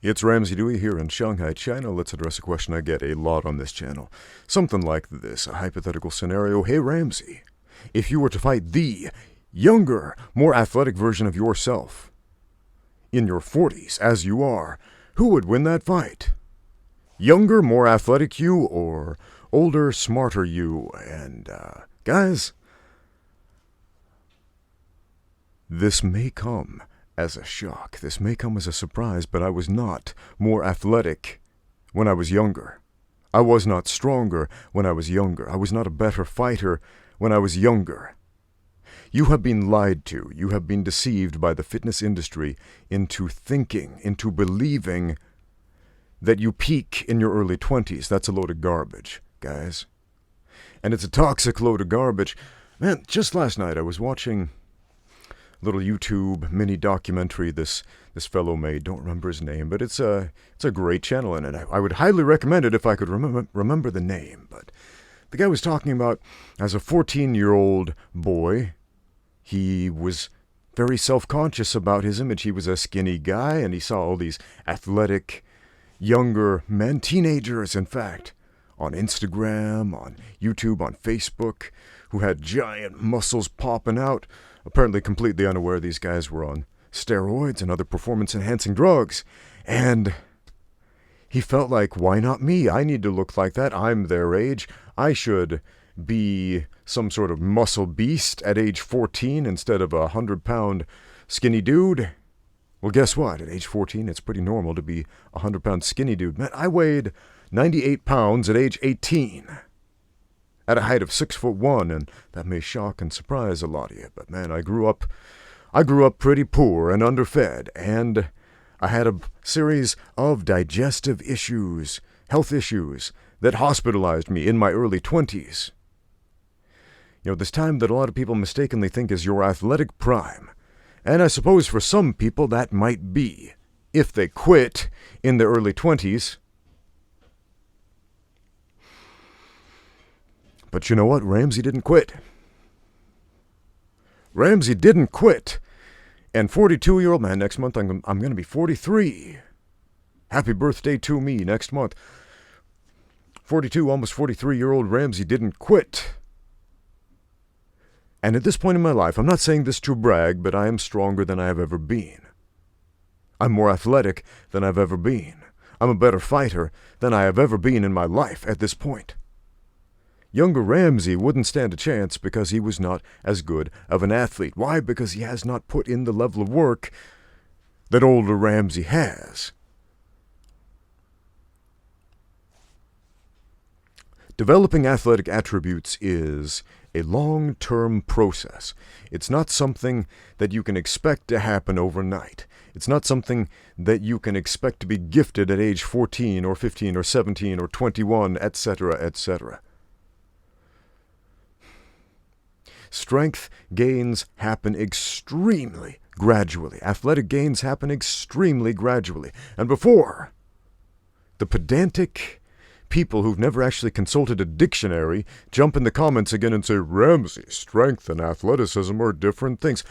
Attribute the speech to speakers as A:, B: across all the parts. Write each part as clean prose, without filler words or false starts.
A: It's Ramsey Dewey here in Shanghai, China. Let's address a question I get a lot on this channel. Something like this, a hypothetical scenario. Hey Ramsey, if you were to fight the younger, more athletic version of yourself in your 40s, as you are, who would win that fight? Younger, more athletic you, or older, smarter you? And, guys, this may come as a shock. This may come as a surprise, but I was not more athletic when I was younger. I was not stronger when I was younger. I was not a better fighter when I was younger. You have been lied to. You have been deceived by the fitness industry into thinking, into believing that you peak in your early 20s. That's a load of garbage, guys. And it's a toxic load of garbage. Man, just last night I was watching little YouTube mini documentary this fellow made. Don't remember his name, but it's a great channel, and I would highly recommend it if I could remember the name. But the guy was talking about, as a 14-year-old boy, he was very self-conscious about his image. He was a skinny guy, and he saw all these athletic younger men, teenagers in fact, on Instagram, on YouTube, on Facebook, who had giant muscles popping out, apparently completely unaware these guys were on steroids and other performance-enhancing drugs. And he felt like, why not me? I need to look like that. I'm their age. I should be some sort of muscle beast at age 14 instead of a 100-pound skinny dude. Well, guess what? At age 14, it's pretty normal to be a 100-pound skinny dude. Man, I weighed 98 pounds at age 18. At a height of 6'1", and that may shock and surprise a lot of you, but man, I grew up pretty poor and underfed, and I had a series of digestive issues, health issues, that hospitalized me in my early 20s. You know, this time that a lot of people mistakenly think is your athletic prime, and I suppose for some people that might be, if they quit in their early 20s. But you know what? Ramsey didn't quit. Ramsey didn't quit. And 42-year-old man, next month I'm going to be 43. Happy birthday to me next month. 42, almost 43-year-old Ramsey didn't quit. And at this point in my life, I'm not saying this to brag, but I am stronger than I have ever been. I'm more athletic than I've ever been. I'm a better fighter than I have ever been in my life at this point. Younger Ramsey wouldn't stand a chance because he was not as good of an athlete. Why? Because he has not put in the level of work that older Ramsey has. Developing athletic attributes is a long-term process. It's not something that you can expect to happen overnight. It's not something that you can expect to be gifted at age 14 or 15 or 17 or 21, etc., etc. Strength gains happen extremely gradually. Athletic gains happen extremely gradually. And before, the pedantic people who've never actually consulted a dictionary jump in the comments again and say, Ramsey, strength and athleticism are different things.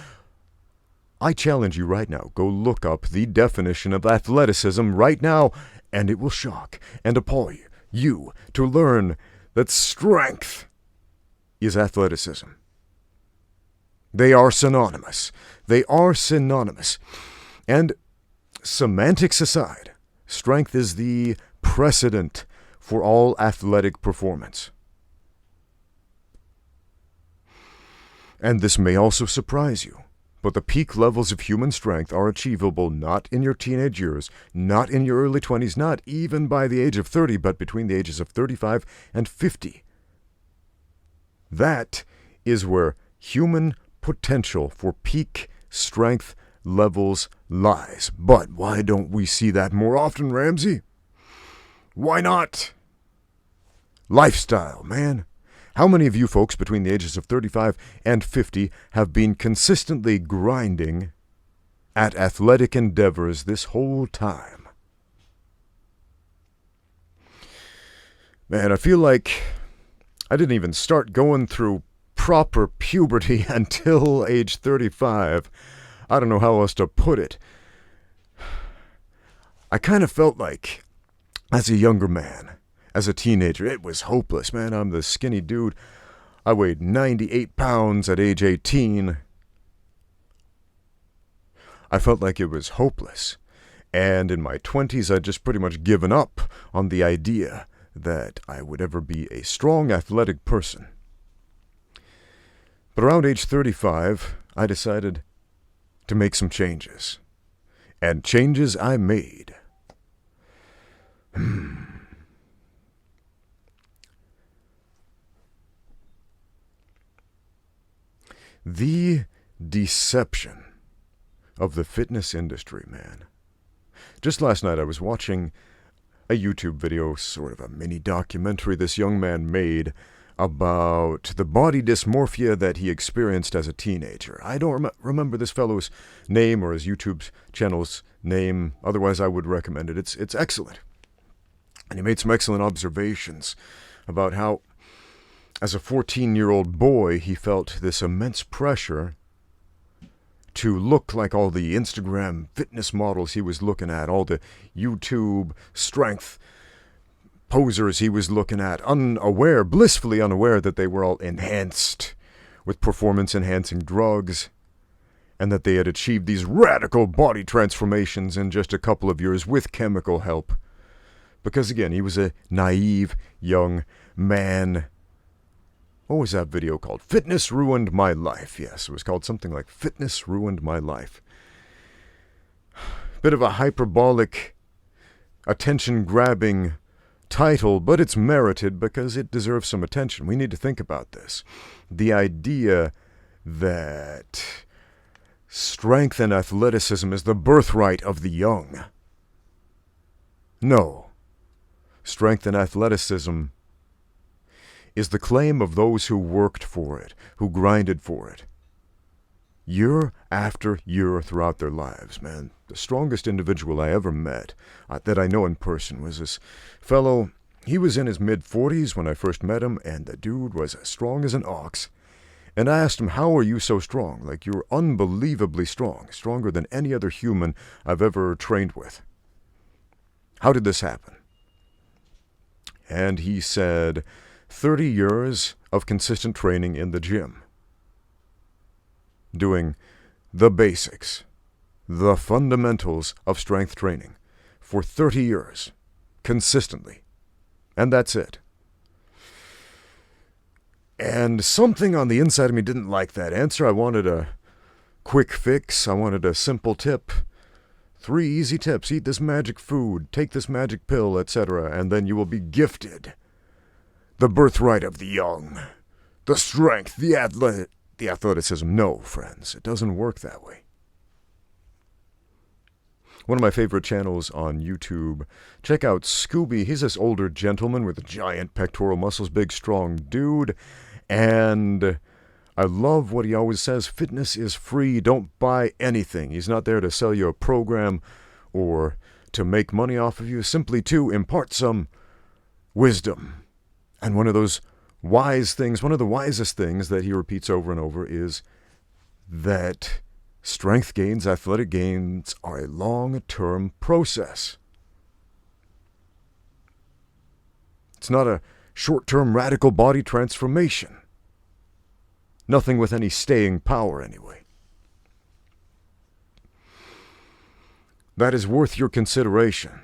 A: I challenge you right now, go look up the definition of athleticism right now, and it will shock and appall you to learn that strength is athleticism. They are synonymous. They are synonymous. And semantics aside, strength is the precedent for all athletic performance. And this may also surprise you, but the peak levels of human strength are achievable not in your teenage years, not in your early 20s, not even by the age of 30, but between the ages of 35 and 50. That is where human potential for peak strength levels lies. But why don't we see that more often, Ramsey? Why not? Lifestyle, man. How many of you folks between the ages of 35 and 50 have been consistently grinding at athletic endeavors this whole time? Man, I feel like I didn't even start going through proper puberty until age 35. I don't know how else to put it. I kind of felt like, as a younger man, as a teenager, it was hopeless, man. I'm the skinny dude. I weighed 98 pounds at age 18. I felt like it was hopeless. And in my 20s, I'd just pretty much given up on the idea that I would ever be a strong, athletic person. But around age 35, I decided to make some changes. And changes I made. The deception of the fitness industry, man. Just last night I was watching a YouTube video, sort of a mini documentary this young man made about the body dysmorphia that he experienced as a teenager. I don't remember this fellow's name or his YouTube channel's name, otherwise I would recommend it. It's excellent. And he made some excellent observations about how, as a 14-year-old boy, he felt this immense pressure to look like all the Instagram fitness models he was looking at, all the YouTube strength posers he was looking at, blissfully unaware that they were all enhanced with performance-enhancing drugs, and that they had achieved these radical body transformations in just a couple of years with chemical help. Because again, he was a naive young man. What was that video called? Fitness Ruined My Life. Yes, it was called something like Fitness Ruined My Life. Bit of a hyperbolic, attention-grabbing title, but it's merited because it deserves some attention. We need to think about this. The idea that strength and athleticism is the birthright of the young. No. Strength and athleticism is the claim of those who worked for it, who grinded for it, year after year throughout their lives, man. The strongest individual I ever met, that I know in person, was this fellow. He was in his mid-40s when I first met him, and the dude was as strong as an ox. And I asked him, how are you so strong? Like, you're unbelievably strong, stronger than any other human I've ever trained with. How did this happen? And he said, 30 years of consistent training in the gym. Doing the basics, the fundamentals of strength training for 30 years, consistently. And that's it. And something on the inside of me didn't like that answer. I wanted a quick fix. I wanted a simple tip. 3 easy tips. Eat this magic food, take this magic pill, etc., and then you will be gifted the birthright of the young, the strength, the athleticism. No, friends, it doesn't work that way. One of my favorite channels on YouTube, check out Scooby. He's this older gentleman with giant pectoral muscles, big, strong dude, and I love what he always says, fitness is free, don't buy anything. He's not there to sell you a program or to make money off of you, simply to impart some wisdom. And one of those wise things, one of the wisest things that he repeats over and over is that strength gains, athletic gains, are a long-term process. It's not a short-term radical body transformation. Nothing with any staying power, anyway. That is worth your consideration.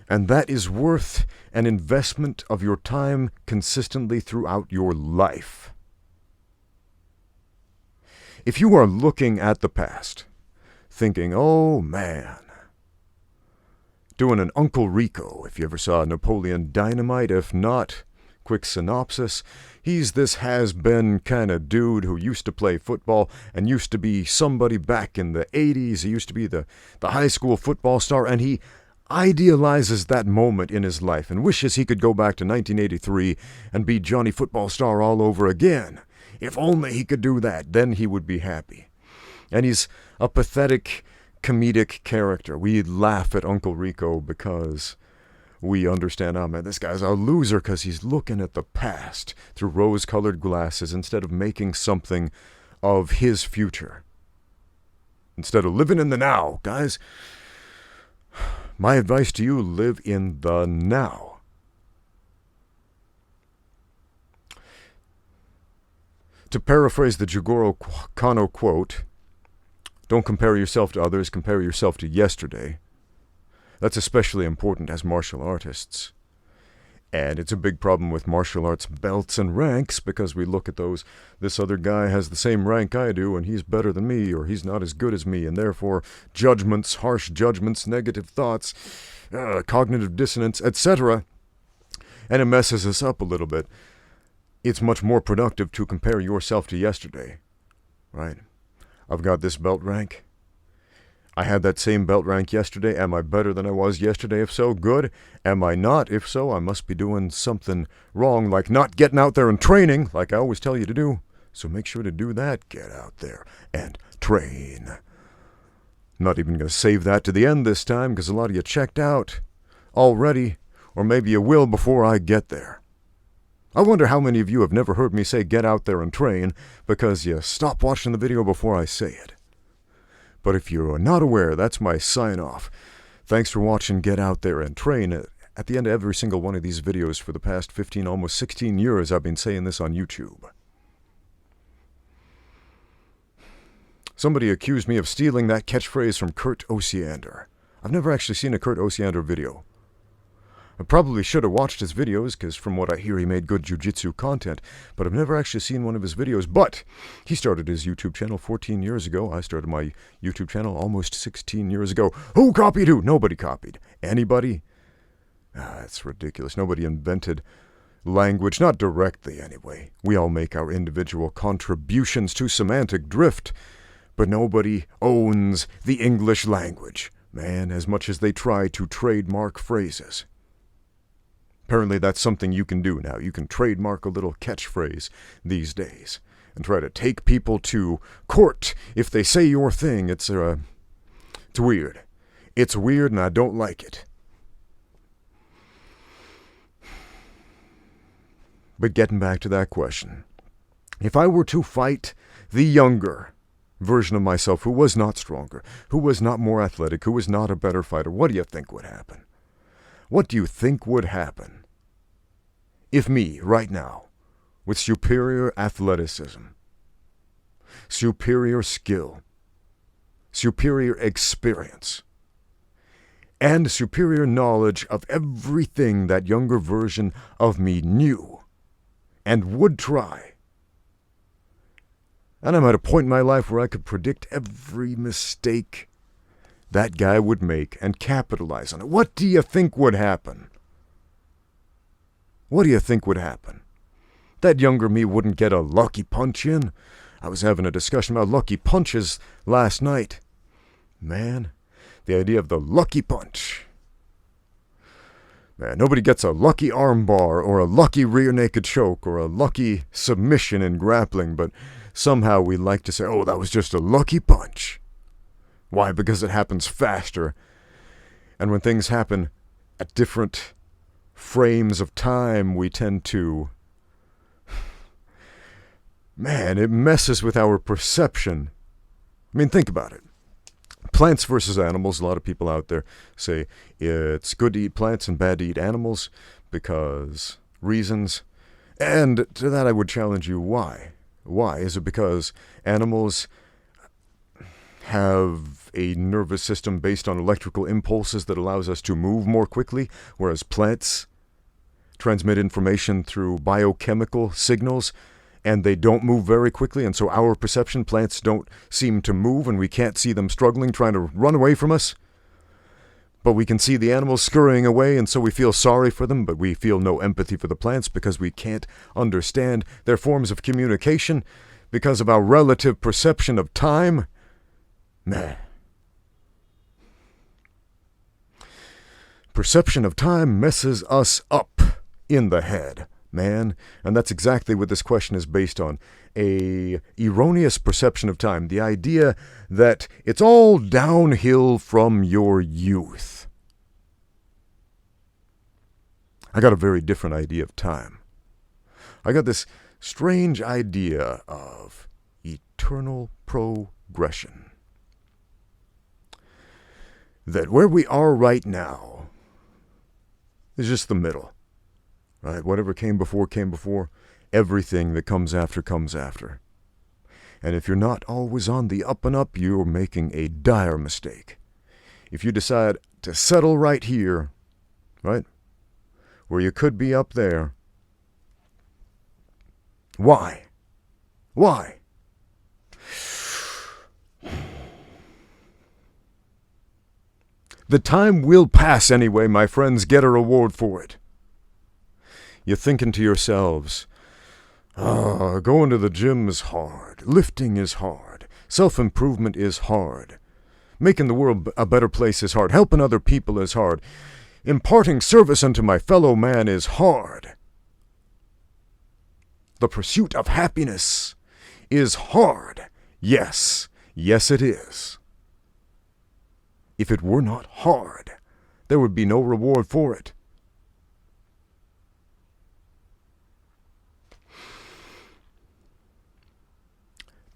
A: And that is worth an investment of your time consistently throughout your life. If you are looking at the past, thinking, oh man, doing an Uncle Rico, if you ever saw Napoleon Dynamite, if not, quick synopsis, he's this has-been kind of dude who used to play football and used to be somebody back in the 80s. He used to be the high school football star, and he idealizes that moment in his life and wishes he could go back to 1983 and be Johnny Football Star all over again. If only he could do that, then he would be happy. And he's a pathetic, comedic character. We laugh at Uncle Rico because we understand, oh man, this guy's a loser because he's looking at the past through rose-colored glasses instead of making something of his future. Instead of living in the now, guys. My advice to you, live in the now. To paraphrase the Jigoro Kano quote, don't compare yourself to others, compare yourself to yesterday. That's especially important as martial artists. And it's a big problem with martial arts belts and ranks, because we look at those, this other guy has the same rank I do, and he's better than me, or he's not as good as me, and therefore judgments, harsh judgments, negative thoughts, cognitive dissonance, etc. And it messes us up a little bit. It's much more productive to compare yourself to yesterday, right? I've got this belt rank. I had that same belt rank yesterday. Am I better than I was yesterday? If so, good. Am I not? If so, I must be doing something wrong, like not getting out there and training, like I always tell you to do. So make sure to do that. Get out there and train. Not even going to save that to the end this time, because a lot of you checked out already, or maybe you will before I get there. I wonder how many of you have never heard me say get out there and train because you stopped watching the video before I say it. But if you're not aware, that's my sign-off. Thanks for watching Get Out There and Train. At the end of every single one of these videos for the past 15, almost 16 years, I've been saying this on YouTube. Somebody accused me of stealing that catchphrase from Kurt Osiander. I've never actually seen a Kurt Osiander video. I probably should have watched his videos, because from what I hear he made good jiu-jitsu content, but I've never actually seen one of his videos. But he started his YouTube channel 14 years ago. I started my YouTube channel almost 16 years ago. Who copied who? Nobody copied. Anybody? That's ridiculous. Nobody invented language, not directly anyway. We all make our individual contributions to semantic drift, but nobody owns the English language, man, as much as they try to trademark phrases. Apparently that's something you can do now. You can trademark a little catchphrase these days and try to take people to court if they say your thing. It's weird. It's weird, and I don't like it. But getting back to that question, if I were to fight the younger version of myself who was not stronger, who was not more athletic, who was not a better fighter, what do you think would happen? What do you think would happen if me, right now, with superior athleticism, superior skill, superior experience, and superior knowledge of everything that younger version of me knew and would try, and I'm at a point in my life where I could predict every mistake that guy would make and capitalize on it, what do you think would happen? What do you think would happen? That younger me wouldn't get a lucky punch in. I was having a discussion about lucky punches last night. Man, the idea of the lucky punch. Man, nobody gets a lucky armbar or a lucky rear naked choke or a lucky submission in grappling, but somehow we like to say, oh, that was just a lucky punch. Why? Because it happens faster. And when things happen at different frames of time, we tend to... Man, it messes with our perception. I mean, think about it. Plants versus animals. A lot of people out there say it's good to eat plants and bad to eat animals because reasons. And to that I would challenge you, why? Why? Is it because animals have a nervous system based on electrical impulses that allows us to move more quickly, whereas plants transmit information through biochemical signals, and they don't move very quickly, and so our perception, plants don't seem to move, and we can't see them struggling, trying to run away from us. But we can see the animals scurrying away, and so we feel sorry for them, but we feel no empathy for the plants because we can't understand their forms of communication because of our relative perception of time. Nah. Perception of time messes us up in the head, man. And that's exactly what this question is based on. A erroneous perception of time. The idea that it's all downhill from your youth. I got a very different idea of time. I got this strange idea of eternal progression. that where we are right now is just the middle. Right? Whatever came before came before. Everything that comes after comes after. And if you're not always on the up and up, you're making a dire mistake. If you decide to settle right here, right, where you could be up there, why? Why? The time will pass anyway, my friends. Get a reward for it. You're thinking to yourselves, going to the gym is hard. Lifting is hard. Self-improvement is hard. Making the world a better place is hard. Helping other people is hard. Imparting service unto my fellow man is hard. The pursuit of happiness is hard. Yes, yes it is. If it were not hard, there would be no reward for it.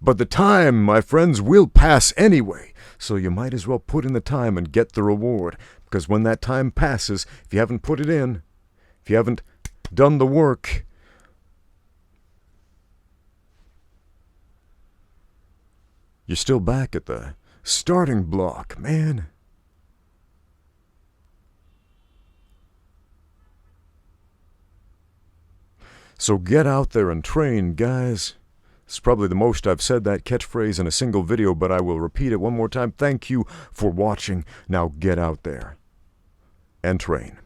A: But the time, my friends, will pass anyway, so you might as well put in the time and get the reward, because when that time passes, if you haven't put it in, if you haven't done the work, you're still back at the starting block, man. So get out there and train, guys. It's probably the most I've said that catchphrase in a single video, but I will repeat it one more time. Thank you for watching. Now get out there and train.